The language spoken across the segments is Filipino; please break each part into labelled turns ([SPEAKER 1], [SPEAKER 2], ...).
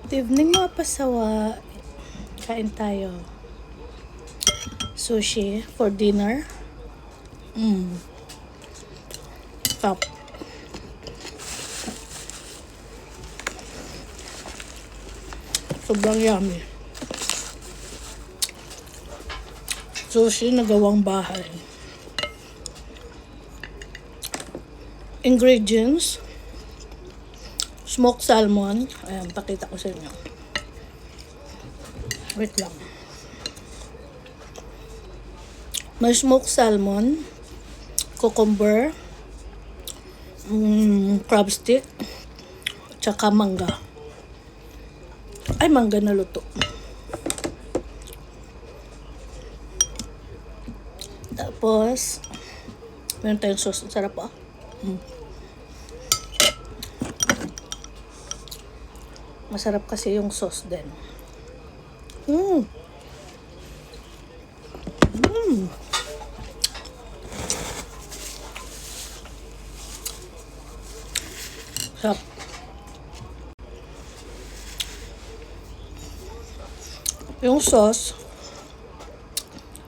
[SPEAKER 1] Good evening mga pasawa. Kain tayo. Sushi for dinner. Top. Sobrang yummy. Sushi na gawang bahay. Ingredients: smoked salmon. Ayan, pakita ko sa inyo. Wait lang. May smoked salmon, cucumber, crab stick, tsaka mangga. Ay, mangga na luto. Tapos, meron tayong sauce. Ang sarap ah. Masarap kasi yung sauce din. Sarap. Yung sauce,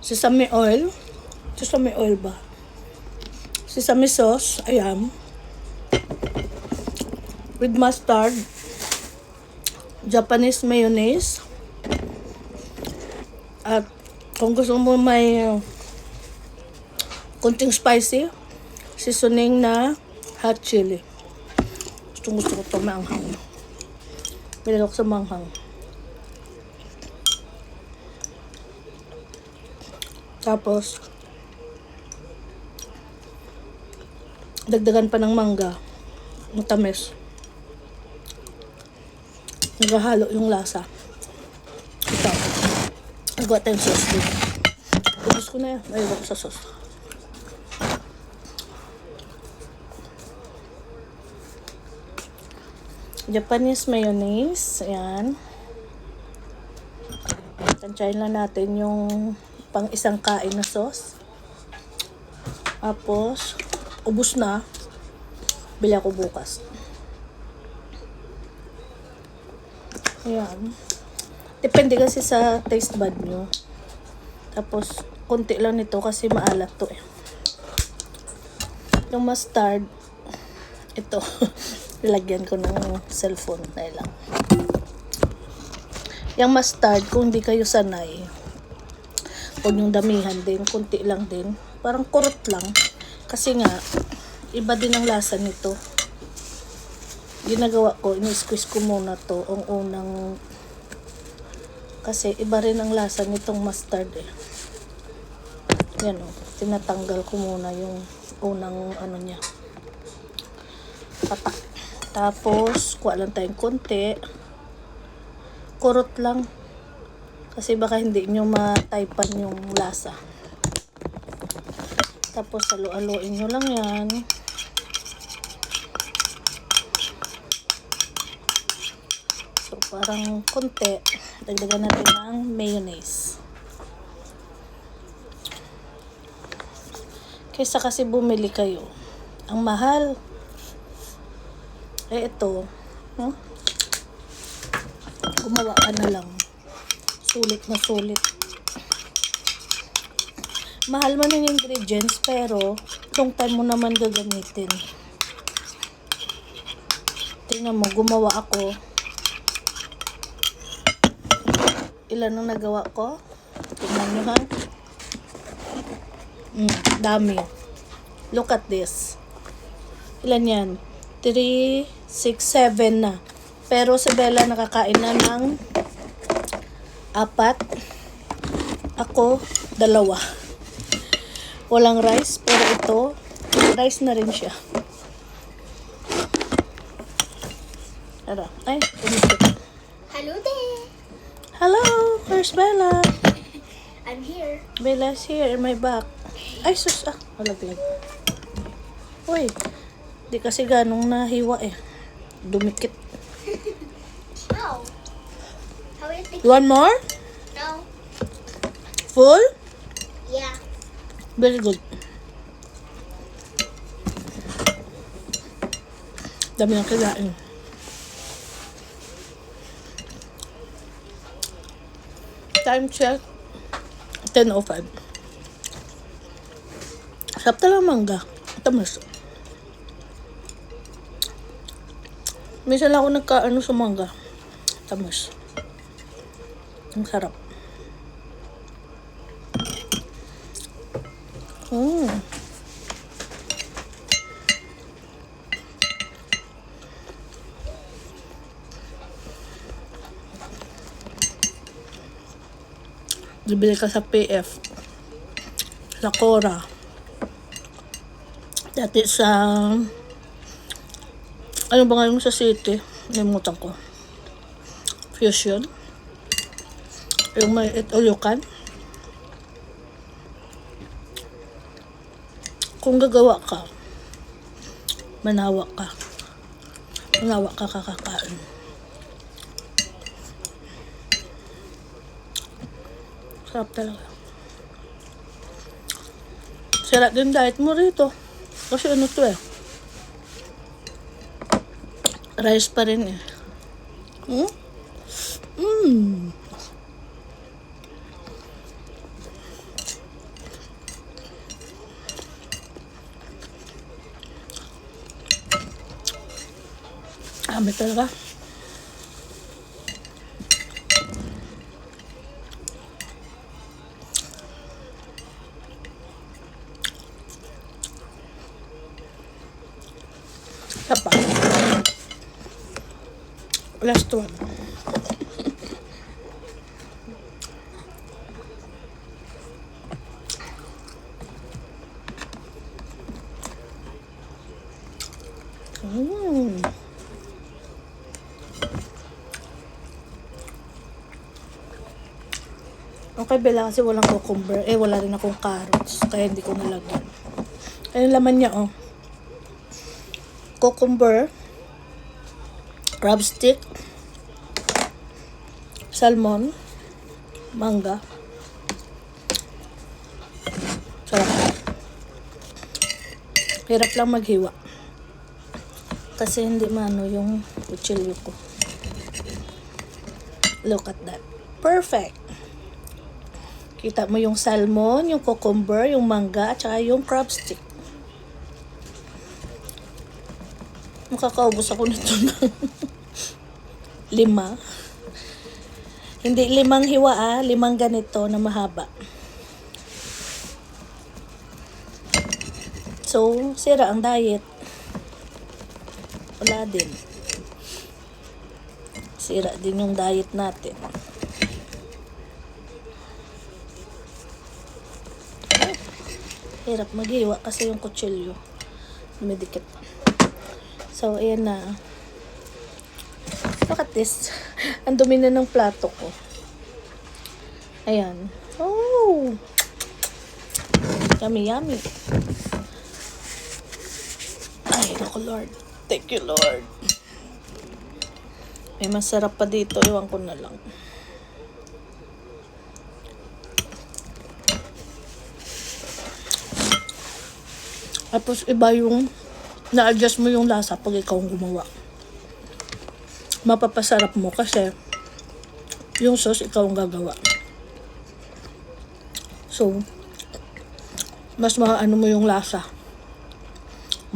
[SPEAKER 1] sesame oil. Sesame oil ba? Sesame sauce, ayan. With mustard, Japanese mayonnaise, at kung gusto mo may konting spicy, seasoning na hot chili. Gusto ko ito maanghang. Bilog sa manghang. Tapos, dagdagan pa ng mangga. Matamis. Naghahalo yung lasa. Ito. Nagawa tayong sauce dito. Ubus ko na yan. Ayun ako sa sauce. Japanese mayonnaise. Ayan. Tansyahin lang natin yung pang isang kain na sauce. Tapos, ubus na. Bili ako bukas. Ayan. Depende kasi sa taste bud nyo. Tapos, konti lang nito kasi maalat to eh. Yung mustard, ito. Nilagyan ko ng cellphone na lang. Yung mustard, kung hindi kayo sanay, huwag yung damihan din, konti lang din. Parang kurot lang. Kasi nga, iba din ang lasa nito. Ginagawa ko, ini-squeeze ko muna to ang unang, kasi iba rin ang lasa nitong mustard eh. Yan o, tinatanggal ko muna yung unang ano niya, patak. Tapos kuha lang tayong konti, kurot lang kasi baka hindi nyo mataypan yung lasa. Tapos halo-haloin nyo lang yan. So, parang konti. Dagdagan natin ng mayonnaise. Kaysa kasi bumili kayo. Ang mahal. Eh, ito. Gumawa ka na lang. Sulit na sulit. Mahal man ang ingredients, pero long time mo naman gagamitin. Tingnan mo, gumawa ako. Ilan ang nagawa ko? Tingnan nyo ha. Dami. Look at this. Ilan yan? 3, 6, 7 na. Pero si Bella nakakain na ng 4. Ako, 2. Walang rice, pero ito, rice na rin siya. Tara. Ay, pumisip.
[SPEAKER 2] Hello there.
[SPEAKER 1] Hello, where's Bella?
[SPEAKER 2] I'm here.
[SPEAKER 1] Bella's here in my back. Ay, sus, malaglag. Uy, di kasi ganong nahiwa eh. Dumikit.
[SPEAKER 2] No. How are you thinking?
[SPEAKER 1] You want more?
[SPEAKER 2] No.
[SPEAKER 1] Full?
[SPEAKER 2] Yeah.
[SPEAKER 1] Very good. Dami ng kinain. time check, 10:05. Sarap talaga mangga. Tamis. Minsan lang ako nagka-ano sa mangga. Tamis. Ang sarap. Bibili ka sa PF, sa Cora, dati sa, ano ba nga yung sa City, nalimutan ko, Fusion, yung may Ulukan. Kung gagawa ka, manawa ka kakakain. Sarap talaga. Sarap din diet mo rito. Kasi ano to eh. Rice pa rin eh. Dami talaga. Sapa. Last one. Okay, Bella, kasi walang cucumber. Wala rin akong carrots. Kaya hindi ko nalagyan. Ayun laman niya, oh. Cucumber, crab stick, salmon, mangga. Sarap. Hirap lang maghiwa. Kasi hindi maano yung kutsilyo ko. Look at that. Perfect. Kita mo yung salmon, yung cucumber, yung mangga, at saka yung crab stick. Makakaubos ako nito ng 5. Hindi 5 hiwa 5 ganito na mahaba. So, sira ang diet. Wala din. Sira din yung diet natin. Hirap maghiwa kasi yung kutsilyo dumidikit. So, ayan na. Look at this. Ang dumi na ng plato ko. Ayan. Oh! Yummy, yummy. Ay, naku Lord. Thank you, Lord. May masarap pa dito. Iwan ko na lang. Tapos iba yung na-adjust mo yung lasa pag ikaw ang gumawa. Mapapasarap mo kasi yung sauce ikaw ang gagawa. So, mas maano mo yung lasa.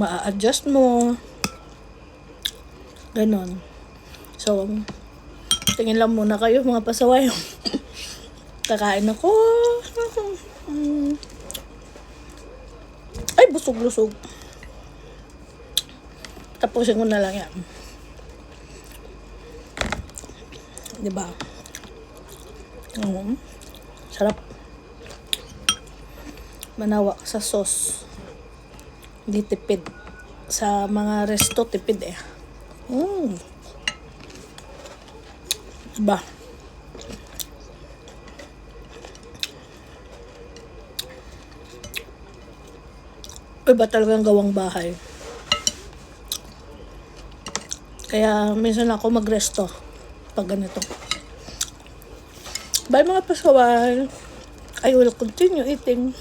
[SPEAKER 1] Ma-adjust mo. Ganon. So, tingin lang muna kayo mga pasaway. Kakain ako. Ay, busog-lusog. Tapusin ko na lang yan. Diba? Sarap. Manawa ka sa sauce. Hindi tipid. Sa mga resto, tipid eh. Diba? Iba talagang gawang bahay. Kaya minsan ako magresto pag ganito. Bye mga pasaway. I will continue eating.